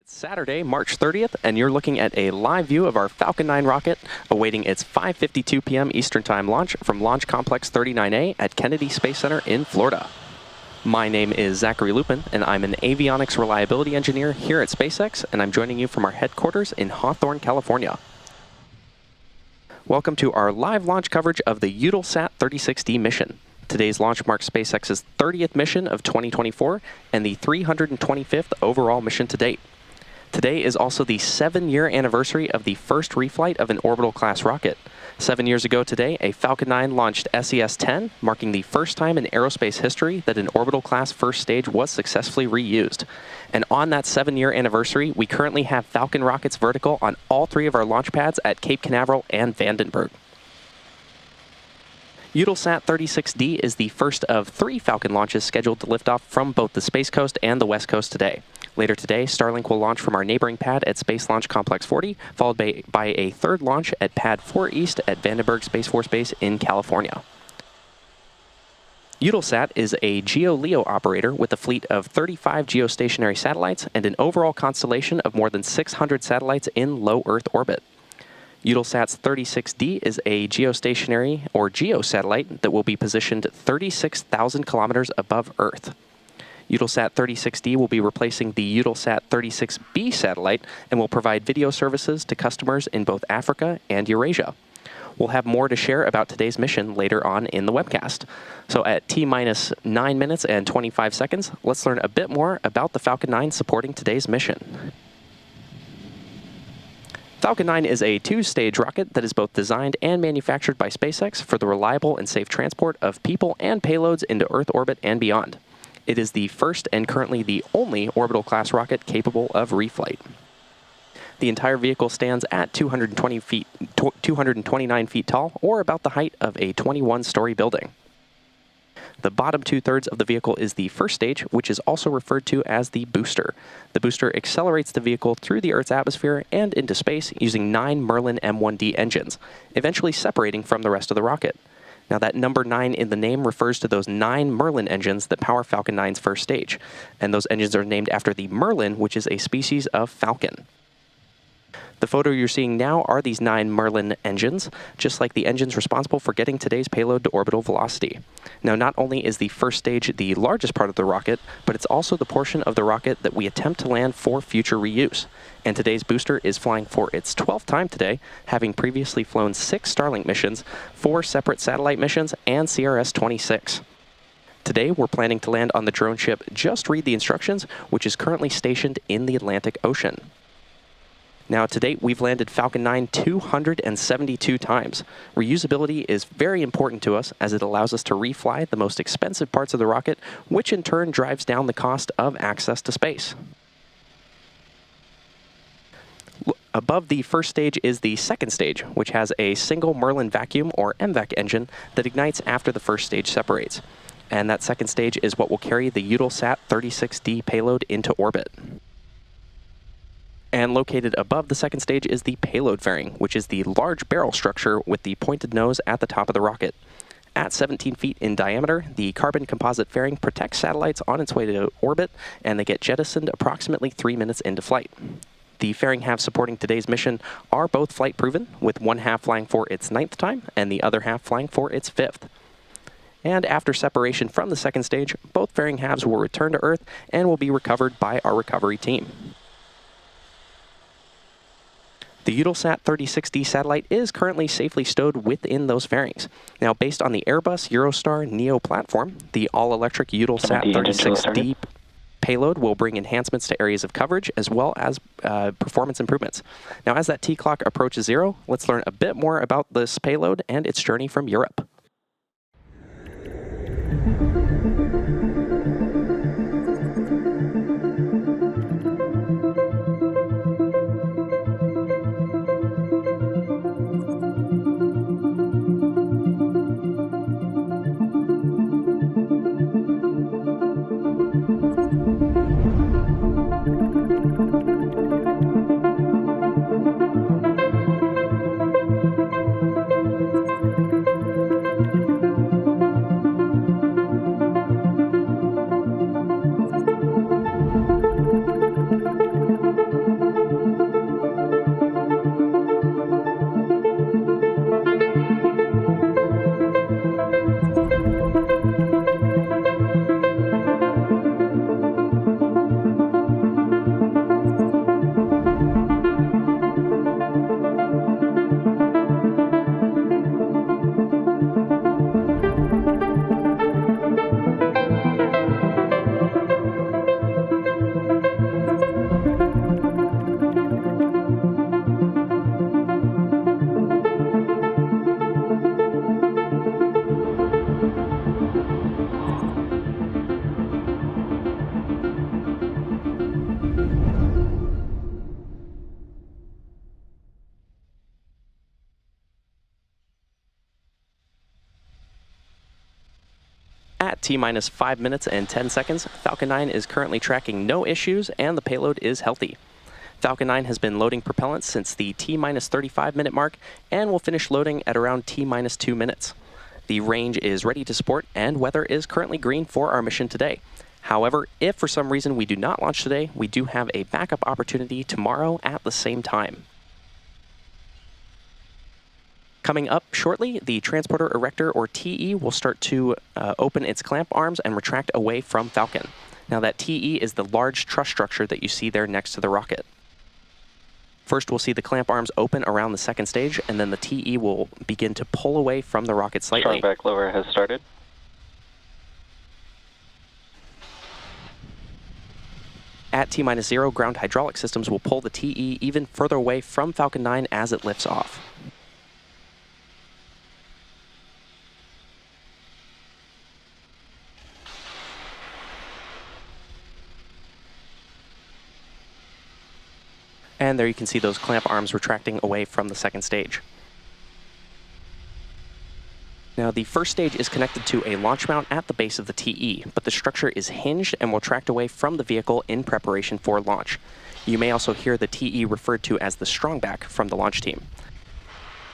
Saturday, March 30th, and you're looking at a live view of our Falcon 9 rocket awaiting its 5:52 p.m. Eastern Time launch from Launch Complex 39A at Kennedy Space Center in Florida. My name is Zachary Lupin, and I'm an avionics reliability engineer here at SpaceX, and I'm joining you from our headquarters in Hawthorne, California. Welcome to our live launch coverage of the Eutelsat 36D mission. Today's launch marks SpaceX's 30th mission of 2024 and the 325th overall mission to date. Today is also the 7-year anniversary of the first reflight of an orbital-class rocket. 7 years ago today, a Falcon 9 launched SES-10, marking the first time in aerospace history that an orbital-class first stage was successfully reused. And on that 7-year anniversary, we currently have Falcon rockets vertical on all 3 of our launch pads at Cape Canaveral and Vandenberg. Eutelsat 36D is the first of 3 Falcon launches scheduled to lift off from both the Space Coast and the West Coast today. Later today, Starlink will launch from our neighboring pad at Space Launch Complex 40, followed by a third launch at Pad 4 East at Vandenberg Space Force Base in California. Eutelsat is a GEO-LEO operator with a fleet of 35 geostationary satellites and an overall constellation of more than 600 satellites in low Earth orbit. Eutelsat's 36D is a geostationary or GEO satellite that will be positioned 36,000 kilometers above Earth. Eutelsat 36D will be replacing the Eutelsat 36B satellite and will provide video services to customers in both Africa and Eurasia. We'll have more to share about today's mission later on in the webcast. So at T-minus 9 minutes and 25 seconds, let's learn a bit more about the Falcon 9 supporting today's mission. Falcon 9 is a 2-stage rocket that is both designed and manufactured by SpaceX for the reliable and safe transport of people and payloads into Earth orbit and beyond. It is the first and currently the only orbital-class rocket capable of reflight. The entire vehicle stands at 229 feet tall, or about the height of a 21-story building. The bottom 2/3 of the vehicle is the first stage, which is also referred to as the booster. The booster accelerates the vehicle through the Earth's atmosphere and into space using 9 Merlin M1D engines, eventually separating from the rest of the rocket. Now, that number 9 in the name refers to those 9 Merlin engines that power Falcon 9's first stage, and those engines are named after the Merlin, which is a species of falcon. The photo you're seeing now are these 9 Merlin engines, just like the engines responsible for getting today's payload to orbital velocity. Now, not only is the first stage the largest part of the rocket, but it's also the portion of the rocket that we attempt to land for future reuse. And today's booster is flying for its 12th time today, having previously flown 6 Starlink missions, 4 separate satellite missions, and CRS-26. Today, we're planning to land on the drone ship Just Read the Instructions, which is currently stationed in the Atlantic Ocean. Now, to date, we've landed Falcon 9 272 times. Reusability is very important to us as it allows us to refly the most expensive parts of the rocket, which in turn drives down the cost of access to space. Above the first stage is the second stage, which has a single Merlin vacuum or MVAC engine that ignites after the first stage separates. And that second stage is what will carry the Eutelsat 36D payload into orbit. And located above the second stage is the payload fairing, which is the large barrel structure with the pointed nose at the top of the rocket. At 17 feet in diameter, the carbon composite fairing protects satellites on its way to orbit, and they get jettisoned approximately 3 minutes into flight. The fairing halves supporting today's mission are both flight proven, with one half flying for its 9th time and the other half flying for its 5th. And after separation from the second stage, both fairing halves will return to Earth and will be recovered by our recovery team. The Eutelsat 36D satellite is currently safely stowed within those fairings. Now, based on the Airbus Eurostar Neo platform, the all-electric Eutelsat 36D payload will bring enhancements to areas of coverage as well as performance improvements. Now, as that T-clock approaches 0, let's learn a bit more about this payload and its journey from Europe. At T-minus 5 minutes and 10 seconds, Falcon 9 is currently tracking no issues and the payload is healthy. Falcon 9 has been loading propellant since the T-minus 35 minute mark and will finish loading at around T-minus 2 minutes. The range is ready to support and weather is currently green for our mission today. However, if for some reason we do not launch today, we do have a backup opportunity tomorrow at the same time. Coming up shortly, the Transporter Erector, or TE, will start to open its clamp arms and retract away from Falcon. Now that TE is the large truss structure that you see there next to the rocket. First, we'll see the clamp arms open around the second stage, and then the TE will begin to pull away from the rocket slightly. Strong back lower has started. At T-minus 0, ground hydraulic systems will pull the TE even further away from Falcon 9 as it lifts off. And there you can see those clamp arms retracting away from the second stage. Now, the first stage is connected to a launch mount at the base of the TE, but the structure is hinged and will tract away from the vehicle in preparation for launch. You may also hear the TE referred to as the strongback from the launch team.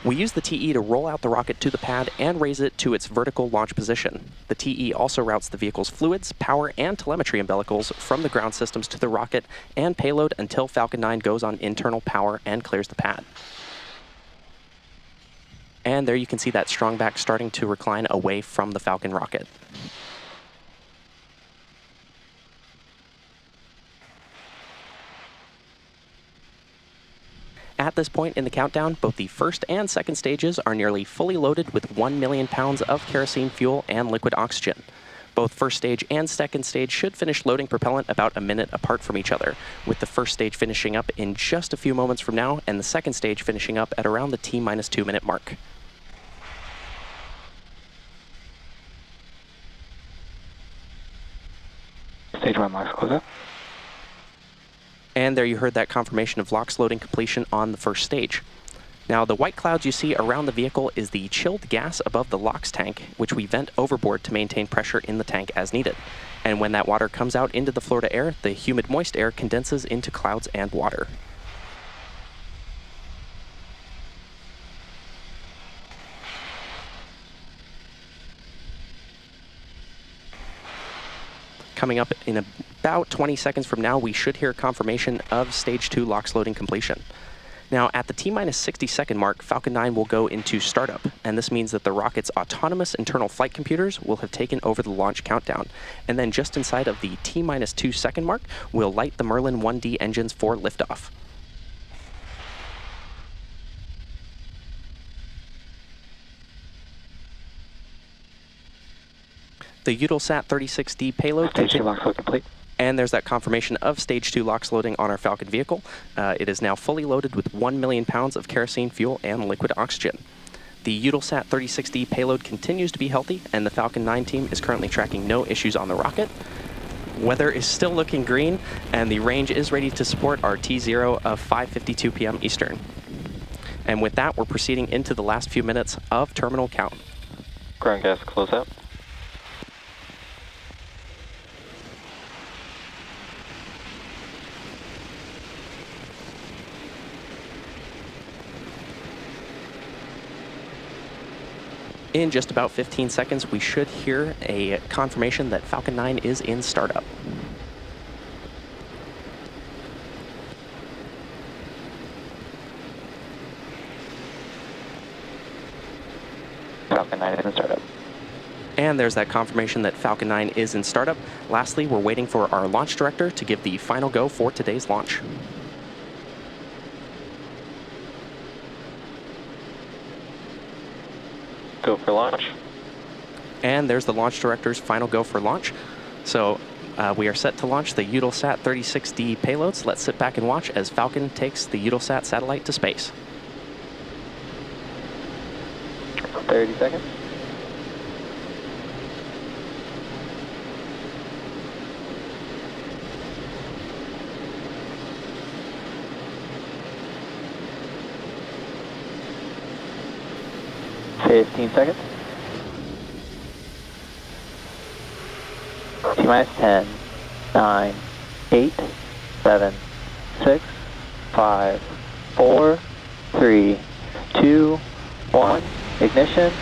We use the TE to roll out the rocket to the pad and raise it to its vertical launch position. The TE also routes the vehicle's fluids, power, and telemetry umbilicals from the ground systems to the rocket and payload until Falcon 9 goes on internal power and clears the pad. And there you can see that strongback starting to recline away from the Falcon rocket. At this point in the countdown, both the first and second stages are nearly fully loaded with 1 million pounds of kerosene fuel and liquid oxygen. Both first stage and second stage should finish loading propellant about a minute apart from each other, with the first stage finishing up in just a few moments from now and the second stage finishing up at around the T-minus 2 minute mark. Stage 1 LOX close up. And there you heard that confirmation of LOX loading completion on the first stage. Now, the white clouds you see around the vehicle is the chilled gas above the LOX tank, which we vent overboard to maintain pressure in the tank as needed. And when that water comes out into the Florida air, the humid moist air condenses into clouds and water. Coming up in about 20 seconds from now, we should hear confirmation of Stage 2 LOX loading completion. Now, at the T-minus 60-second mark, Falcon 9 will go into startup, and this means that the rocket's autonomous internal flight computers will have taken over the launch countdown. And then just inside of the T-minus 2-second mark, we'll light the Merlin 1D engines for liftoff. The Eutelsat 36D payload Stage 2 LOX load complete. And there's that confirmation of Stage 2 LOX loading on our Falcon vehicle. It is now fully loaded with 1 million pounds of kerosene fuel and liquid oxygen. The Eutelsat 36D payload continues to be healthy, and the Falcon 9 team is currently tracking no issues on the rocket. Weather is still looking green, and the range is ready to support our T0 of 5:52 p.m. Eastern. And with that, we're proceeding into the last few minutes of terminal count. Ground gas close out. In just about 15 seconds, we should hear a confirmation that Falcon 9 is in startup. Falcon 9 is in startup. And there's that confirmation that Falcon 9 is in startup. Lastly, we're waiting for our launch director to give the final go for today's launch. Go for launch. And there's the launch director's final go for launch. So we are set to launch the Eutelsat 36D payloads. Let's sit back and watch as Falcon takes the Eutelsat satellite to space. 30 seconds. Fifteen seconds. T-minus 10, 9, 8, 7, 6, 5, 4, 3, 2, 1. Ignition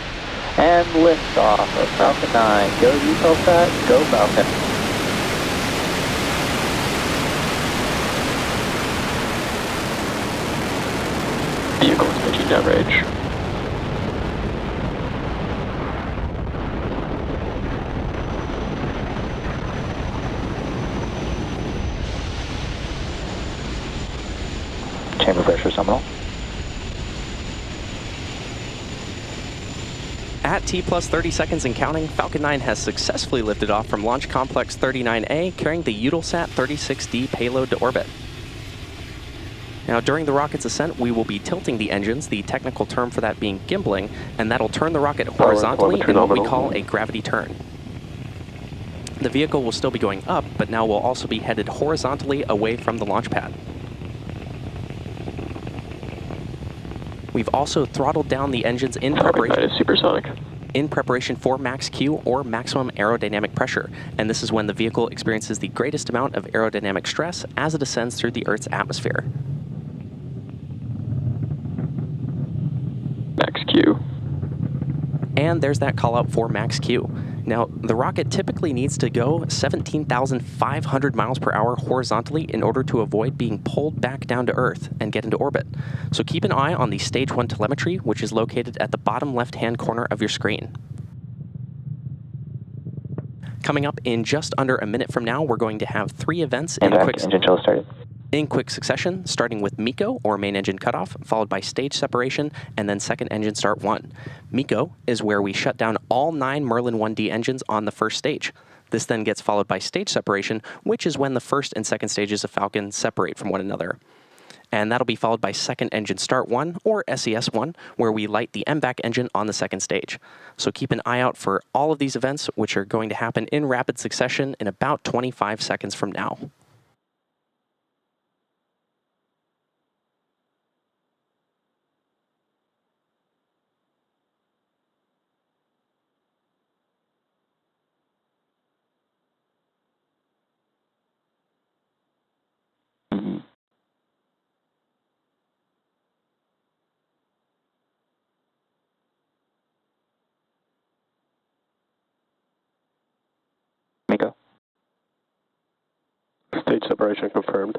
and liftoff of Falcon 9. Go Eutelsat, go Falcon. Vehicle is pitching downrange. Chamber pressure seminal. At T plus 30 seconds and counting, Falcon 9 has successfully lifted off from Launch Complex 39A, carrying the Eutelsat 36D payload to orbit. Now, during the rocket's ascent, we will be tilting the engines, the technical term for that being gimbling, and that'll turn the rocket horizontally in what we call a gravity turn. The vehicle will still be going up, but now will also be headed horizontally away from the launch pad. We've also throttled down the engines in preparation for max Q, or maximum aerodynamic pressure, and this is when the vehicle experiences the greatest amount of aerodynamic stress as it ascends through the Earth's atmosphere. Max Q. And there's that call out for max Q. Now, the rocket typically needs to go 17,500 miles per hour horizontally in order to avoid being pulled back down to Earth and get into orbit. So keep an eye on the Stage 1 telemetry, which is located at the bottom left-hand corner of your screen. Coming up in just under a minute from now, we're going to have 3 events in quick succession, starting with MECO, or main engine cutoff, followed by stage separation, and then second engine start 1. MECO is where we shut down all 9 Merlin 1D engines on the first stage. This then gets followed by stage separation, which is when the first and second stages of Falcon separate from one another. And that'll be followed by second engine start 1, or SES1, where we light the MVAC engine on the second stage. So keep an eye out for all of these events, which are going to happen in rapid succession in about 25 seconds from now. MECO. Stage separation confirmed.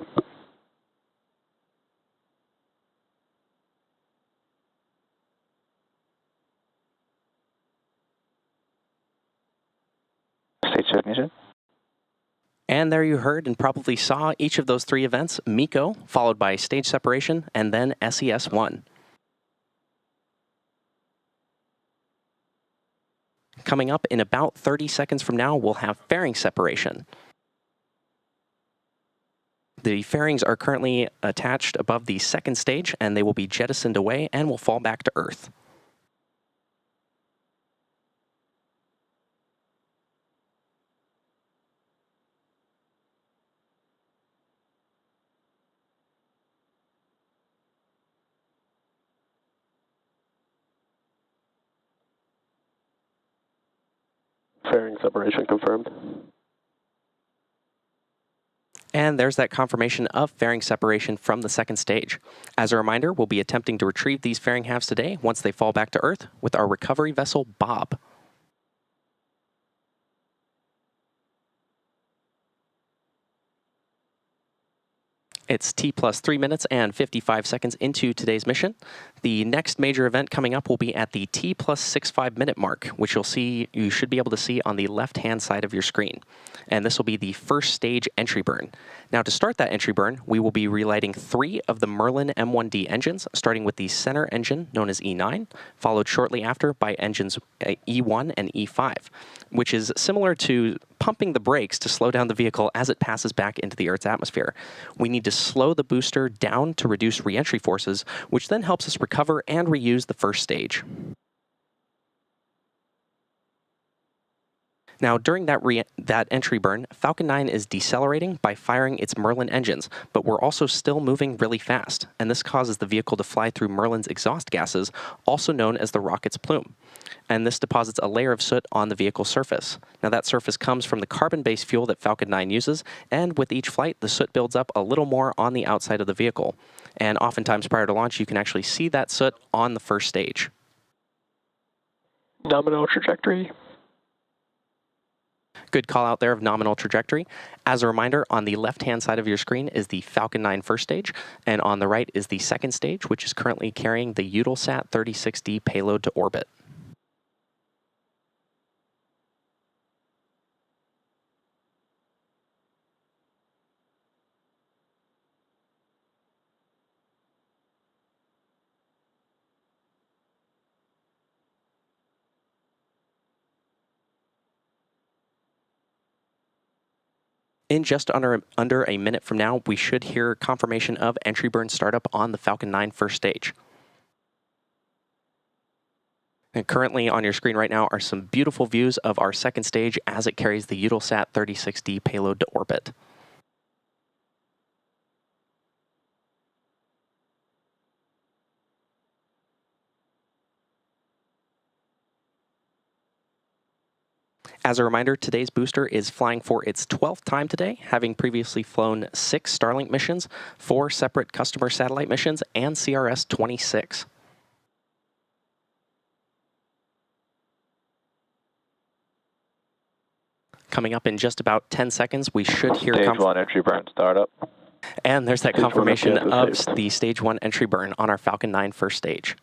Stage ignition. And there you heard and probably saw each of those 3 events, MECO, followed by stage separation, and then SES1. Coming up in about 30 seconds from now, we'll have fairing separation. The fairings are currently attached above the second stage, and they will be jettisoned away and will fall back to Earth. Fairing separation confirmed. And there's that confirmation of fairing separation from the second stage. As a reminder, we'll be attempting to retrieve these fairing halves today once they fall back to Earth with our recovery vessel, Bob. It's T plus 3 minutes and 55 seconds into today's mission. The next major event coming up will be at the T plus 65 minute mark, which you should be able to see on the left-hand side of your screen. And this will be the first stage entry burn. Now, to start that entry burn, we will be relighting 3 of the Merlin M1D engines, starting with the center engine, known as E9, followed shortly after by engines E1 and E5, which is similar to pumping the brakes to slow down the vehicle as it passes back into the Earth's atmosphere. We need to slow the booster down to reduce re-entry forces, which then helps us recover and reuse the first stage. Now, during that entry burn, Falcon 9 is decelerating by firing its Merlin engines, but we're also still moving really fast, and this causes the vehicle to fly through Merlin's exhaust gases, also known as the rocket's plume. And this deposits a layer of soot on the vehicle's surface. Now, that surface comes from the carbon-based fuel that Falcon 9 uses, and with each flight, the soot builds up a little more on the outside of the vehicle. And oftentimes prior to launch, you can actually see that soot on the first stage. Nominal trajectory. Good call out there of nominal trajectory. As a reminder, on the left-hand side of your screen is the Falcon 9 first stage, and on the right is the second stage, which is currently carrying the Eutelsat 36D payload to orbit. In just under a minute from now, we should hear confirmation of entry burn startup on the Falcon 9 first stage. And currently on your screen right now are some beautiful views of our second stage as it carries the Eutelsat 36D payload to orbit. As a reminder, today's booster is flying for its 12th time today, having previously flown 6 Starlink missions, 4 separate customer satellite missions, and CRS-26. Coming up in just about 10 seconds, we should hear... Stage 1 entry burn startup. And there's that confirmation of the Stage 1 entry burn on our Falcon 9 first stage.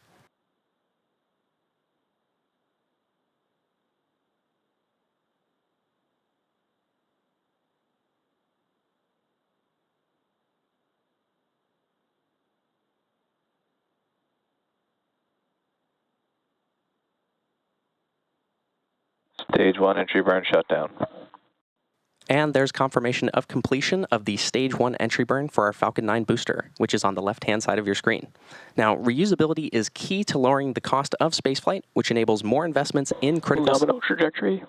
Stage 1 entry burn shutdown. And there's confirmation of completion of the Stage 1 entry burn for our Falcon 9 booster, which is on the left-hand side of your screen. Now, reusability is key to lowering the cost of spaceflight, which enables more investments in critical... Nominal trajectory.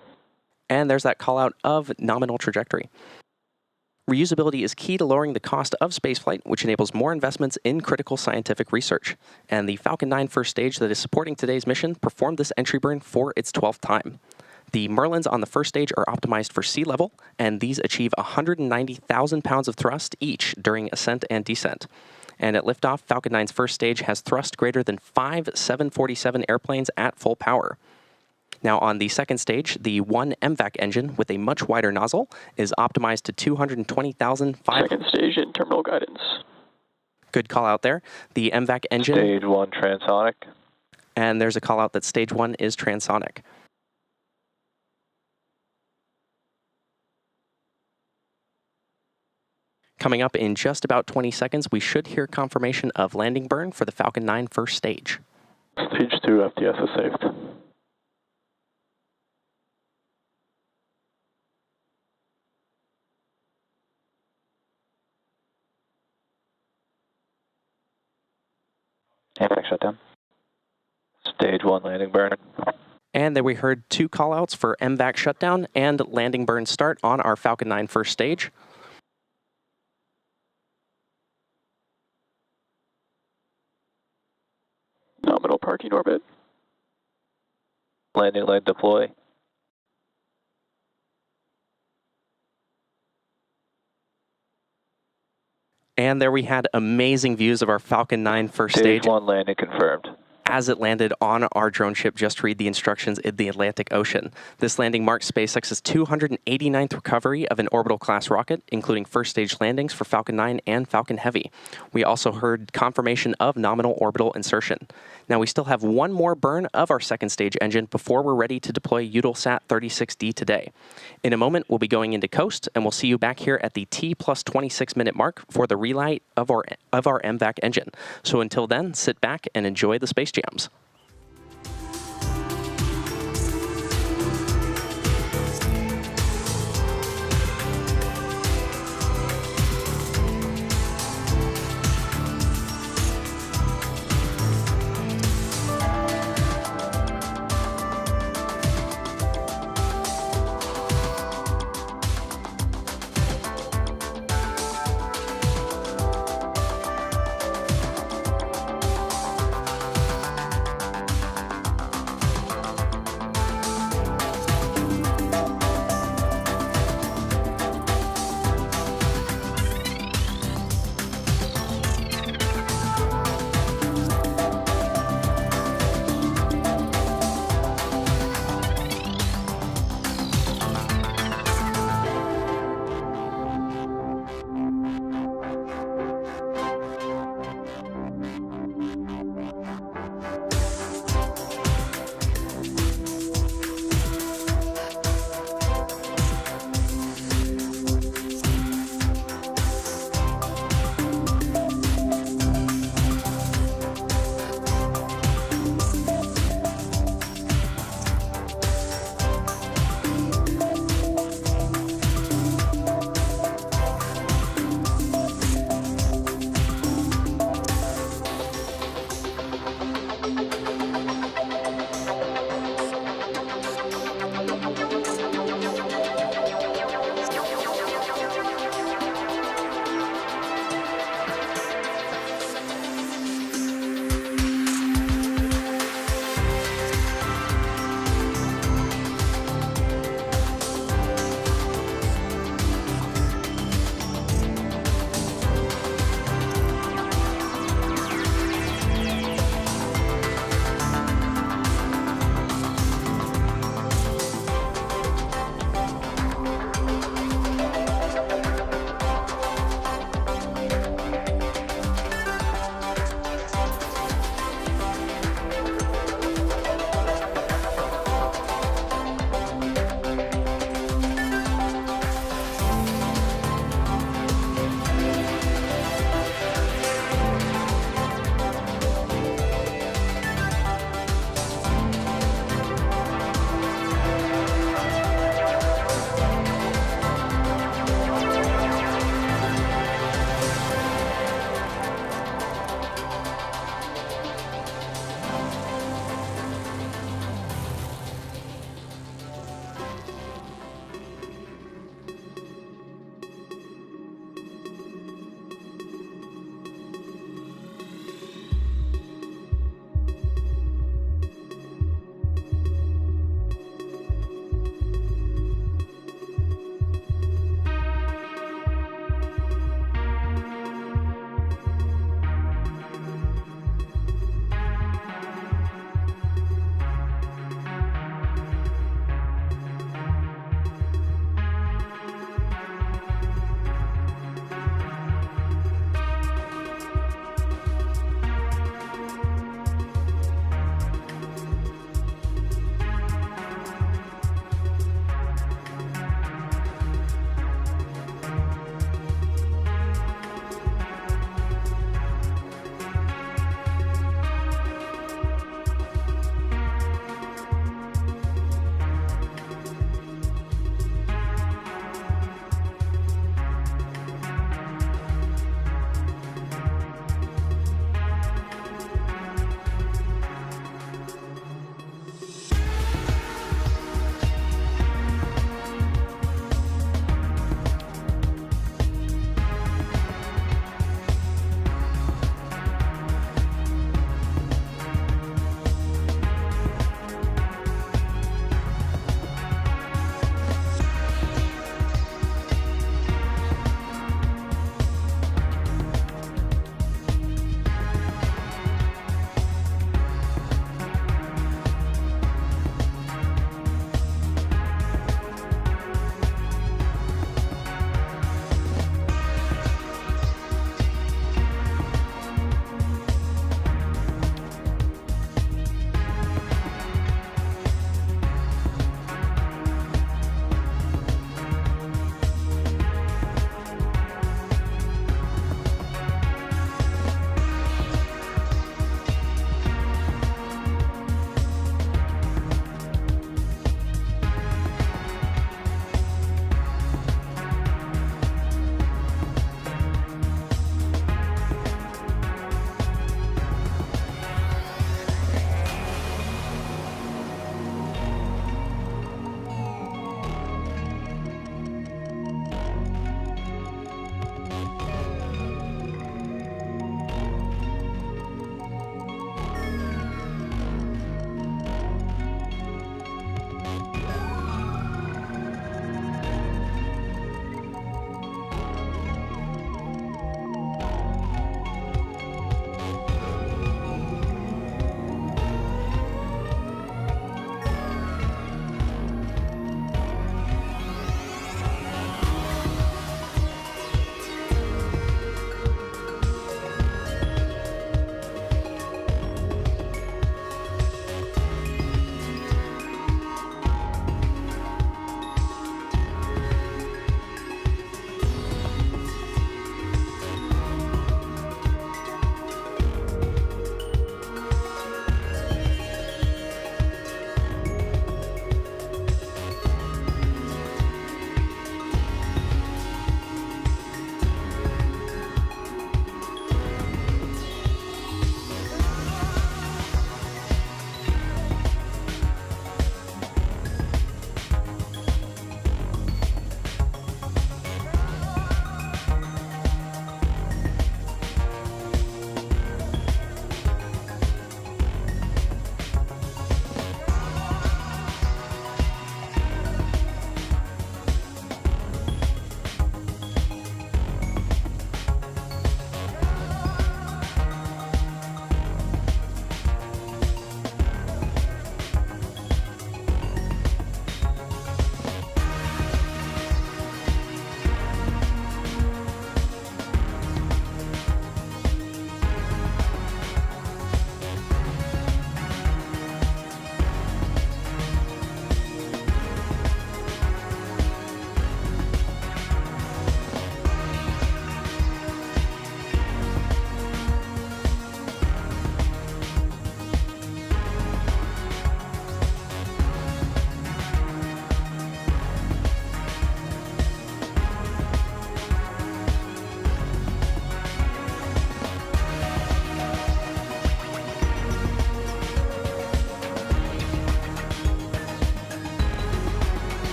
And there's that call-out of nominal trajectory. Reusability is key to lowering the cost of spaceflight, which enables more investments in critical scientific research. And the Falcon 9 first stage that is supporting today's mission performed this entry burn for its 12th time. The Merlins on the first stage are optimized for sea level, and these achieve 190,000 pounds of thrust each during ascent and descent. And at liftoff, Falcon 9's first stage has thrust greater than 5 747 airplanes at full power. Now on the second stage, the 1 MVAC engine with a much wider nozzle is optimized to 220,000... Second stage in terminal guidance. Good call out there. The MVAC engine... Stage 1 transonic. And there's a call out that Stage 1 is transonic. Coming up in just about 20 seconds, we should hear confirmation of landing burn for the Falcon 9 first stage. Stage 2 FTS is saved. MVAC shutdown. Stage 1 landing burn. And then we heard 2 callouts for MVAC shutdown and landing burn start on our Falcon 9 first stage. Nominal parking orbit. Landing leg deploy. And there we had amazing views of our Falcon 9 first stage. Stage 1 landing confirmed. As it landed on our drone ship, just read the instructions in the Atlantic Ocean. This landing marks SpaceX's 289th recovery of an orbital-class rocket, including first-stage landings for Falcon 9 and Falcon Heavy. We also heard confirmation of nominal orbital insertion. Now, we still have one more burn of our second-stage engine before we're ready to deploy Eutelsat 36D today. In a moment, we'll be going into coast, and we'll see you back here at the T plus 26-minute mark for the relight of our MVAC engine. So until then, sit back and enjoy the space jams.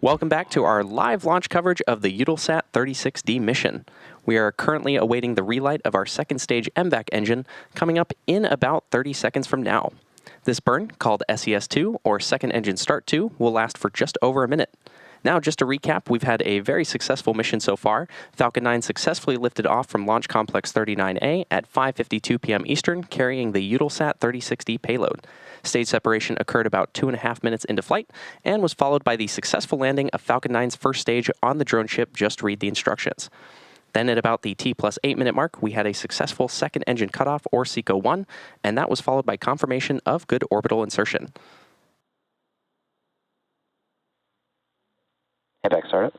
Welcome back to our live launch coverage of the Eutelsat 36D mission. We are currently awaiting the relight of our second stage MVAC engine coming up in about 30 seconds from now. This burn, called SES-2 or Second Engine Start 2, will last for just over a minute. Now, just to recap, we've had a very successful mission so far. Falcon 9 successfully lifted off from Launch Complex 39A at 5:52 p.m. Eastern, carrying the Eutelsat 36D payload. Stage separation occurred about 2.5 minutes into flight and was followed by the successful landing of Falcon 9's first stage on the drone ship. Just read the instructions. Then at about the T+8 minute mark, we had a successful second engine cutoff, or SECO-1, and that was followed by confirmation of good orbital insertion. MVAC startup.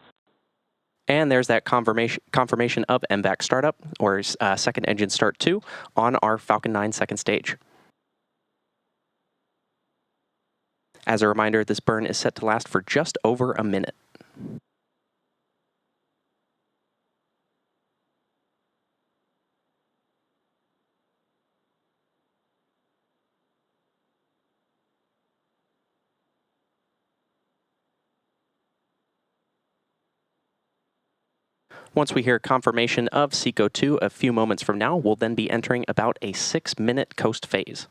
And there's that confirmation of MVAC startup, or Second Engine Start 2, on our Falcon 9 second stage. As a reminder, this burn is set to last for just over a minute. Once we hear confirmation of SECO-2 a few moments from now, we'll then be entering about a 6-minute coast phase.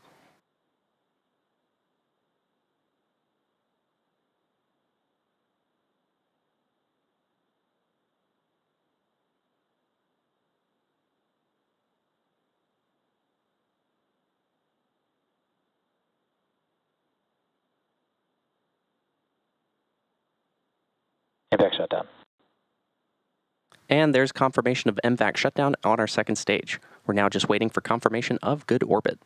MVAC shutdown. And there's confirmation of MVAC shutdown on our second stage. We're now just waiting for confirmation of good orbit.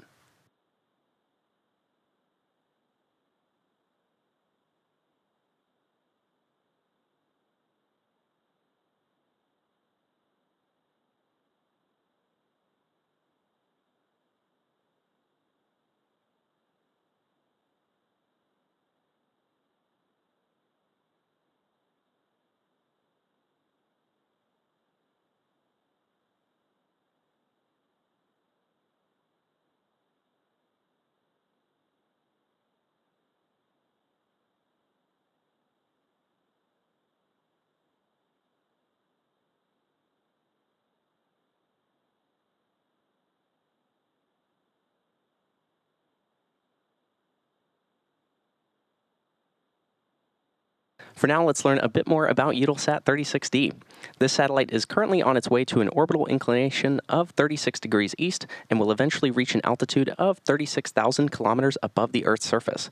For now, let's learn a bit more about Eutelsat 36D. This satellite is currently on its way to an orbital inclination of 36 degrees east and will eventually reach an altitude of 36,000 kilometers above the Earth's surface.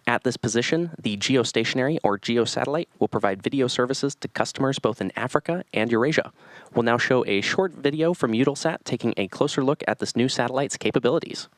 At this position, the geostationary or geosatellite will provide video services to customers both in Africa and Eurasia. We'll now show a short video from Eutelsat taking a closer look at this new satellite's capabilities.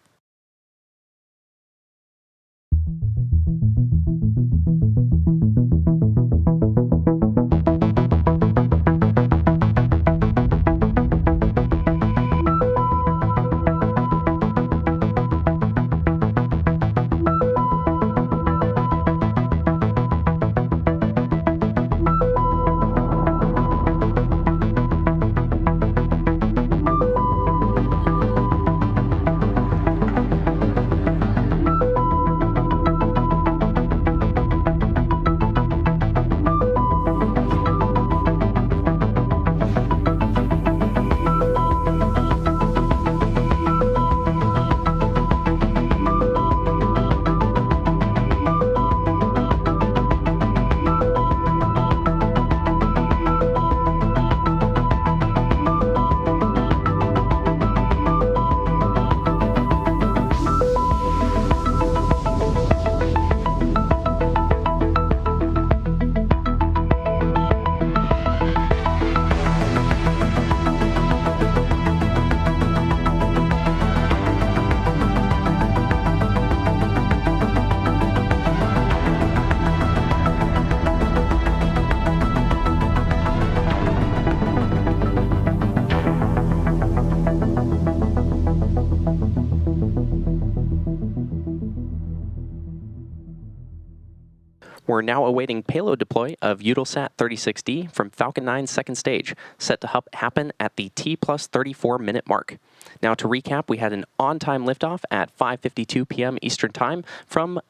We're now awaiting payload deploy of Eutelsat 36D from Falcon 9's second stage, set to happen at the T+34 minute mark. Now to recap, we had an on-time liftoff at 5:52 p.m. Eastern Time from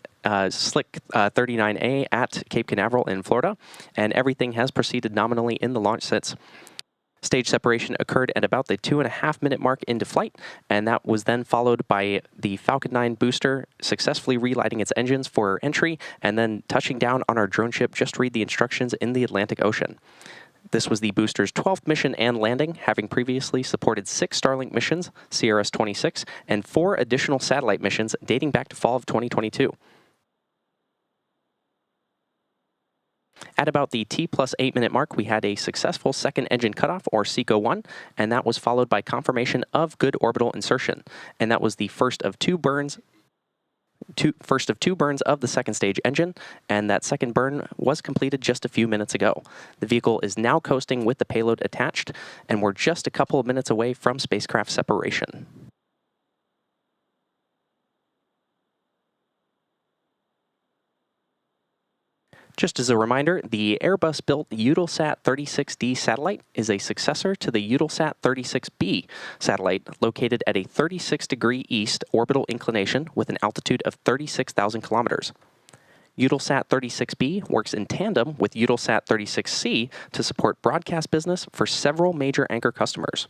Slick 39A at Cape Canaveral in Florida, and everything has proceeded nominally in the launch since. Stage separation occurred at about the 2.5-minute mark into flight, and that was then followed by the Falcon 9 booster successfully relighting its engines for entry and then touching down on our drone ship just to read the instructions in the Atlantic Ocean. This was the booster's 12th mission and landing, having previously supported 6 Starlink missions, CRS-26, and 4 additional satellite missions dating back to fall of 2022. At about the T+8 minute mark, we had a successful second engine cutoff, or SECO-1, and that was followed by confirmation of good orbital insertion. And that was the first of two burns of the second stage engine, and that second burn was completed just a few minutes ago. The vehicle is now coasting with the payload attached, and we're just a couple of minutes away from spacecraft separation. Just as a reminder, the Airbus-built Eutelsat 36D satellite is a successor to the Eutelsat 36B satellite located at a 36-degree east orbital inclination with an altitude of 36,000 kilometers. Eutelsat 36B works in tandem with Eutelsat 36C to support broadcast business for several major anchor customers.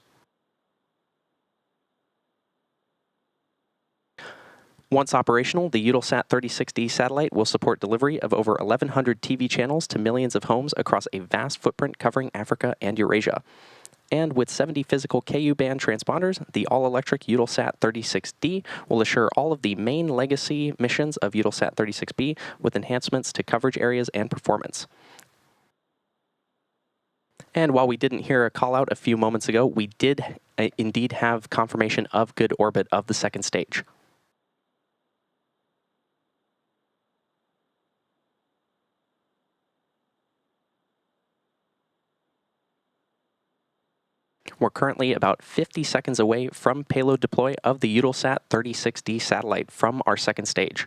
Once operational, the Eutelsat 36D satellite will support delivery of over 1,100 TV channels to millions of homes across a vast footprint covering Africa and Eurasia. And with 70 physical Ku-band transponders, the all-electric Eutelsat 36D will assure all of the main legacy missions of Eutelsat 36B with enhancements to coverage areas and performance. And while we didn't hear a call out a few moments ago, we did indeed have confirmation of good orbit of the second stage. We're currently about 50 seconds away from payload deploy of the Eutelsat 36D satellite from our second stage.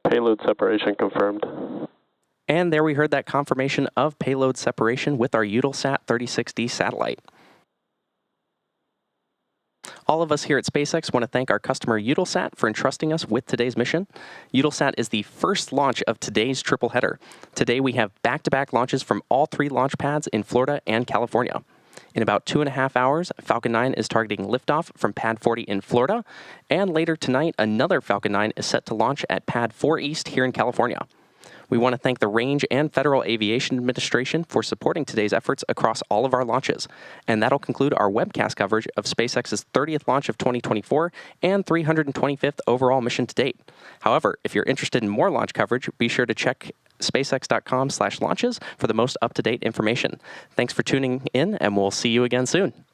Payload separation confirmed. And there we heard that confirmation of payload separation with our Eutelsat 36D satellite. All of us here at SpaceX want to thank our customer Eutelsat for entrusting us with today's mission. Eutelsat is the first launch of today's triple header. Today we have back-to-back launches from all 3 launch pads in Florida and California. In about 2.5 hours, Falcon 9 is targeting liftoff from Pad 40 in Florida, and later tonight, another Falcon 9 is set to launch at Pad 4 East here in California. We want to thank the Range and Federal Aviation Administration for supporting today's efforts across all of our launches. And that'll conclude our webcast coverage of SpaceX's 30th launch of 2024 and 325th overall mission to date. However, if you're interested in more launch coverage, be sure to check spacex.com/launches for the most up-to-date information. Thanks for tuning in, and we'll see you again soon.